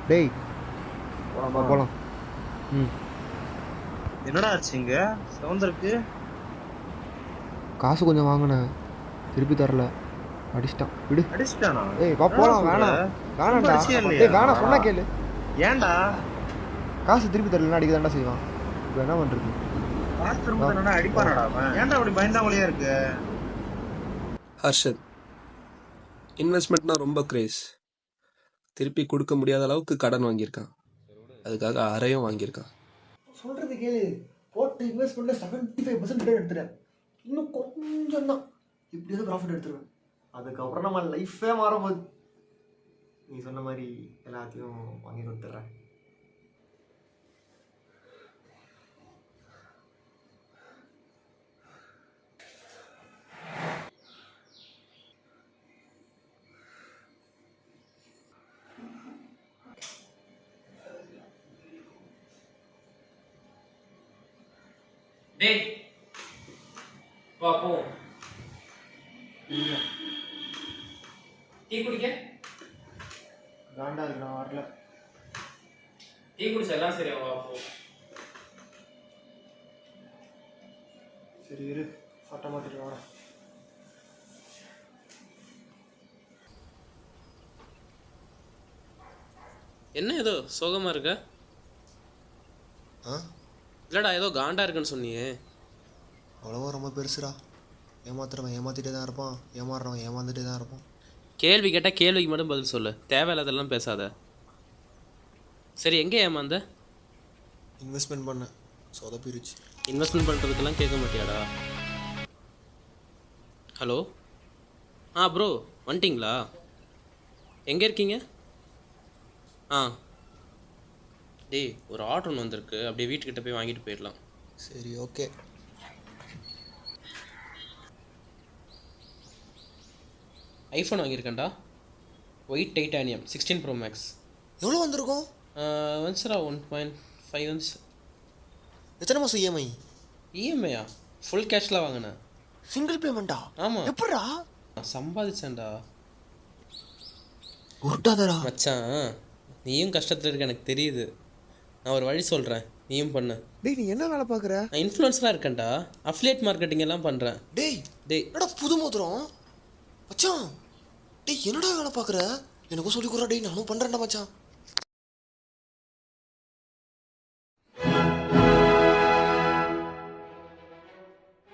டேய் வா போலாமா? போலாம். ம். என்னடா ஆச்சு இங்க? சவுண்ட் இருக்கு. காசு கொஞ்சம் வாங்கினேன், திருப்பி தரல, அடிச்சிட்டான். விடு. அடிச்சிட்டானா? டேய் வா என்னடா போலாம். சொல்ற? வேணாம் திரும்ப வேணாம்டா. அடிச்சியா இல்லையா? டேய் வேணாம், சொன்னா கேளு. ஏன்டா? காசு திருப்பி தரலன்னா அடிக்க தாண்டா செய்வான். இப்போ என்ன பண்ணுறது? காசு திரும்ப வா தரணும்னா போலாம். அடிப்பானடா அவன். ஏன்டா அப்படி பயந்தாமொழியா இருக்கு? ஹர்ஷத், இன்வெஸ்ட்மெண்ட்னா ரொம்ப கிரேஸ். திருப்பி கொடுக்க முடியாத அளவுக்கு கடன் வாங்கியிருக்கான். அதுக்காக அறையும் வாங்கியிருக்கான். சொல்கிறது கேளு. போட்டு இன்வெஸ்ட்மெண்ட்டில் 75% ரிட்டர்ன் எடுத்துட்டேன். இன்னும் கொஞ்சம் தான் எப்படியாவது ப்ராஃபிட் எடுத்துருவேன். அதுக்கப்புறம் நம்ம லைஃபே மாறும்போது நீ சொன்ன மாதிரி எல்லாத்தையும் வாங்கி கொடுத்துட்றேன். டேய் வா போ. டீ குடிக்க? காண்டா இருக்கு, நான் வரல. டீ குடிச்சா எல்லாம் சரியா வா போ. சரி இரு, சட்டை மாற்றிட்டு வாடா. என்ன ஏதோ சோகமா இருக்க? ஆ இல்லடா ஏதோ காண்டா இருக்குன்னு சொன்னியே. அவ்வளோவா ரொம்ப பெருசுடா. ஏமாத்துறவன் ஏமாத்திட்டே தான் இருப்பான், ஏமாறுறவன் ஏமாந்துட்டே தான் இருப்பான். கேள்வி கேட்டால் கேள்விக்கு மட்டும் பதில் சொல்லு, தேவையில்லாதெல்லாம் பேசாத. சரி எங்கே ஏமாந்த? இன்வெஸ்ட்மெண்ட் பண்ணேன், சொதப்பிருச்சு. இன்வெஸ்ட்மெண்ட் பண்ணுறதுக்கெல்லாம் கேட்க மாட்டியாடா? Hello bro, வந்துட்டிங்களா? எங்கே இருக்கீங்க? டேய் ஒரு ஆர்டர் ஒன்று வந்திருக்கு, அப்படியே வீட்டுக்கிட்ட போய் வாங்கிட்டு போயிடலாம். சரி ஓகே. ஐஃபோன் வாங்கியிருக்கேன்டா, ஒயிட் டைட்டானியம் 16 Pro Max. எவ்வளோ வந்திருக்கும்? வந்துச்சுடா 1.5 வந்துச்சு. எத்தனை மாதம் இஎம்ஐ? இஎம்ஐயா? ஃபுல் கேஷில் வாங்கினேன். சிங்கிள் பேமெண்ட்டா? ஆமாம். எப்படா? சம்பாதிச்சேன்டா உருட்டாதடா. மச்சான். நீயும் கஷ்டத்தில் இருக்க எனக்கு தெரியுது. நான் ஒரு வழி சொல்கிறேன், நீயும் பண்ணு. டேய் நீ என்ன வேலை பார்க்குற? நான் இன்ஃப்ளூயன்ஸராக இருக்கேன்டா, அஃபிலியேட் மார்க்கெட்டிங் எல்லாம் பண்ணுறேன். டேய் டேய் என்னடா புது மோதிரம் மச்சான்? டேய் என்னடா வேலை பார்க்குற? எனக்கும் சொல்லி கொடுறா. டேய் நானும் பண்ணுறேன்டா மச்சான்.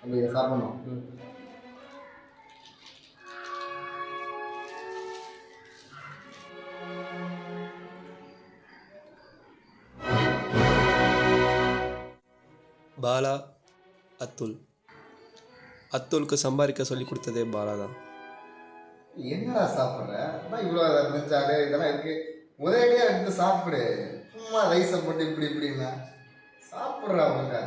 நம்ம இதை சாப்பிடணும். பாலா, அத்துல். அத்துலுக்கு சம்பாதிக்க சொல்லி கொடுத்ததே பாலா தான். என்னடா சாப்பிட்ற? அதான் இவ்வளோ இருந்துச்சாலே இதெல்லாம் இருக்கு. ஒரேடியாக எடுத்து சாப்பிடு. சும்மா ரைஸை போட்டு இப்படி இப்படின்னா சாப்பிட்றா அவங்க.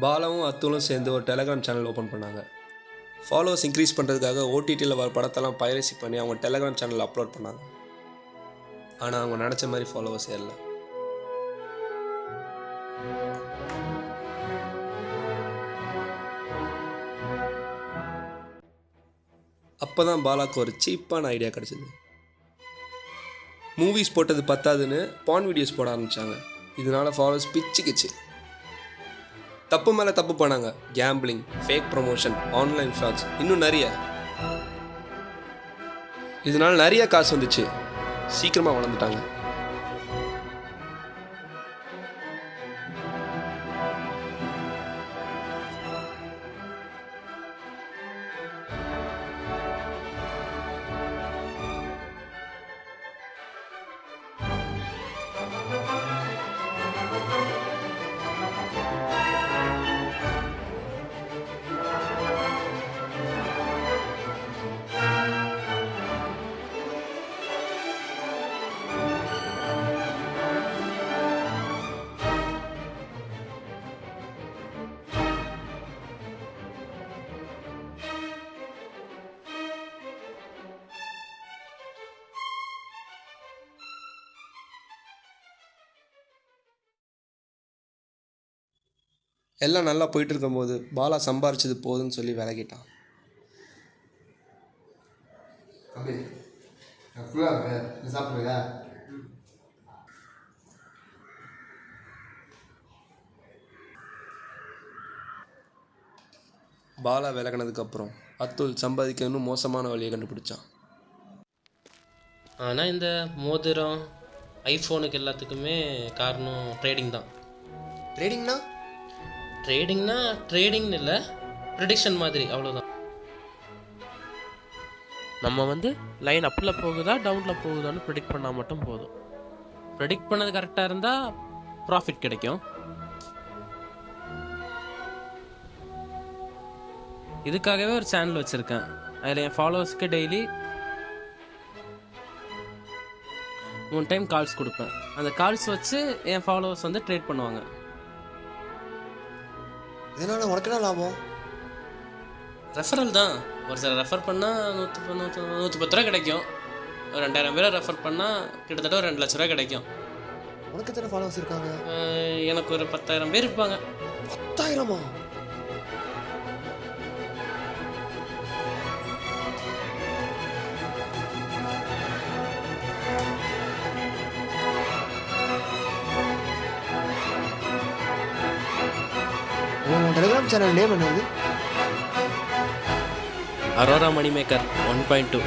பாலாவும் அத்துலும் சேர்ந்து ஒரு டெலகிராம் சேனல் ஓப்பன் பண்ணாங்க. ஃபாலோவர்ஸ் இன்க்ரீஸ் பண்ணுறதுக்காக ஓடிடியில் வர படத்தெல்லாம் பைரசி பண்ணி அவங்க டெலகிராம் சேனலில் அப்லோட் பண்ணாங்க. ஆனால் அவங்க நினச்ச மாதிரி ஃபாலோவர்ஸ் ஏறல. அப்போ தான் பாலாக்கு ஒரு சீப்பான ஐடியா கிடச்சிது. மூவிஸ் போட்டது பத்தாதுன்னு பான் வீடியோஸ் போட ஆரம்பித்தாங்க. இதனால ஃபாலோவர்ஸ் பிச்சுக்கிச்சு. தப்பு மேலே தப்பு பண்ணாங்க. Gambling, fake promotion, online frauds, இன்னும் நிறைய. இதனால நிறைய காசு வந்துச்சு. சீக்கிரமாக வளர்ந்துட்டாங்க. எல்லாம் நல்லா போயிட்டு இருக்கும்போது பாலா சம்பாரிச்சது போதுன்னு சொல்லி விலகிட்டான். தம்பி ஃபுல்லாக இருக்கு நீ சாப்பிட்றியா? பாலா விலகினதுக்கப்புறம் அத்துல் சம்பாதிக்க இன்னும் மோசமான வழியை கண்டுபிடிச்சான். ஆனால் இந்த மோதிரம் ஐஃபோனுக்கு எல்லாத்துக்குமே காரணம் ட்ரேடிங் தான். ட்ரேடிங்னா? ட்ரேடிங்னு இல்லை, ப்ரிடிக்ஷன் மாதிரி, அவ்வளோதான். நம்ம வந்து லைன் அப்பில் போகுதா டவுனில் போகுதான்னு ப்ரிடிக்ட் பண்ணால் மட்டும் போதும். ப்ரிடிக்ட் பண்ணது கரெக்டாக இருந்தால் ப்ராஃபிட் கிடைக்கும். இதுக்காகவே ஒரு சேனல் வச்சுருக்கேன். அதில் என் ஃபாலோவர்ஸ்க்கு டெய்லி 3 டைம் கால்ஸ் கொடுப்பேன். அந்த கால்ஸ் வச்சு என் ஃபாலோவர்ஸ் வந்து ட்ரேட் பண்ணுவாங்க. இதனால் உனக்கு என்ன லாபம்? ரெஃபரல் தான். ஒரு சில ரெஃபர் பண்ணால் 110 ரூபா கிடைக்கும். ஒரு 2000 பேரை ரெஃபர் பண்ணால் கிட்டத்தட்ட ஒரு 2 லட்ச ரூபா கிடைக்கும். உனக்கு எத்தனை ஃபாலோவர்ஸ் இருக்காங்க? எனக்கு ஒரு 10,000 பேர் இருப்பாங்க. 10,000-ஆ? உன் டெலிகிராம் சேனல் நேம் என்னது? அரோரா மணி மேக்கர் 1.2.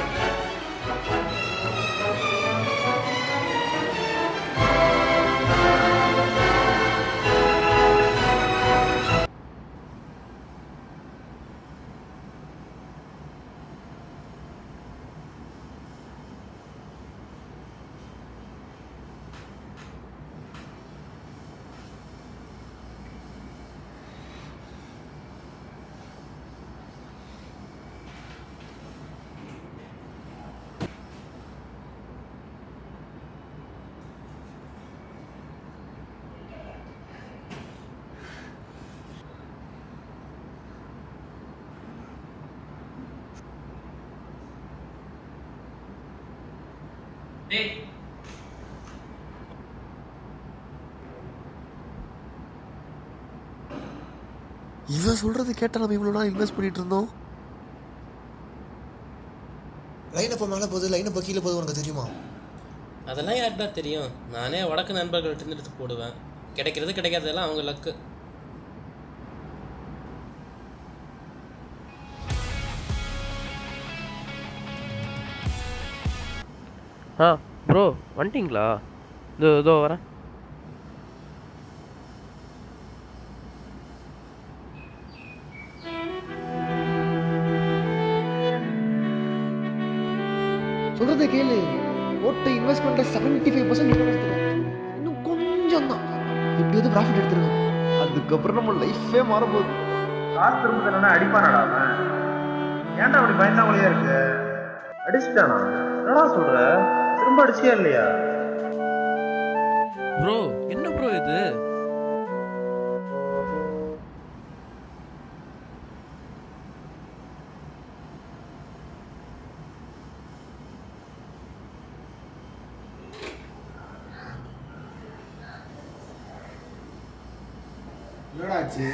இவன் சொல்றது கேட்டால் நம்ம இவ்வளோ நாள் இன்வெஸ்ட் பண்ணிட்டு இருந்தோம். லைன் அப்போ மேலே போகுது, லைன் அப்போ கீழே போகுது, உனக்கு தெரியுமா? அதெல்லாம் யாருடா தெரியும்? நானே வடக்கு நண்பர்கள்ட்ட எடுத்து போடுவேன். கிடைக்கிறது கிடைக்காததெல்லாம் அவங்க லக்கு. ப்ரோ வந்துட்டிங்களா? இதோ வரேன். சொல்றதை கேளு. போட்ட இன்வெஸ்ட்மெண்ட்ல 75% ரிட்டர்ன் எடுத்துருவேன். இன்னும் கொஞ்சம் தான், எப்படியாவது ப்ராஃபிட் எடுத்துருவேன். அதுக்கப்புறம் நம்ம லைஃபே மாறப்போகுது. காசு திரும்ப தரணும்னா அடிப்பானடா அவன். ஏன்டா அப்படி பயந்தாமொழியா இருக்கு? அடிச்சுட்டானா? என்னடா சொல்ற? திரும்ப அடிச்சியா இல்லையா? ப்ரோ என்ன ப்ரோ இது? என்னடா ஆச்சு?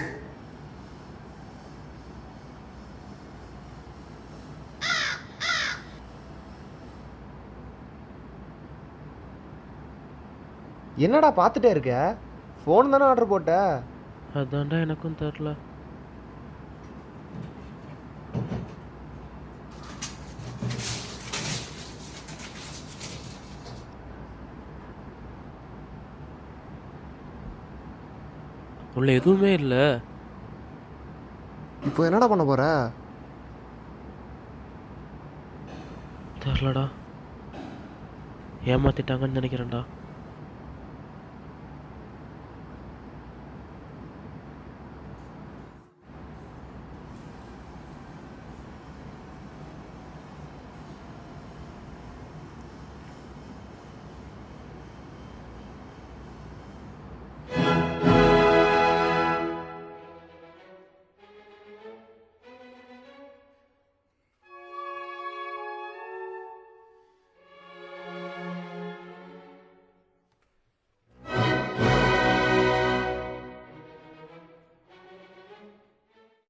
என்னடா பார்த்துட்டே இருக்க? ஃபோன் தானே ஆர்டர் போட்ட? அதான்டா எனக்கும் தெரில. உள்ள எதுவுமே இல்லை. இப்போ என்னடா பண்ண போற? தெரிலடா, ஏமாத்திட்டாங்கன்னு நினைக்கிறேன்டா.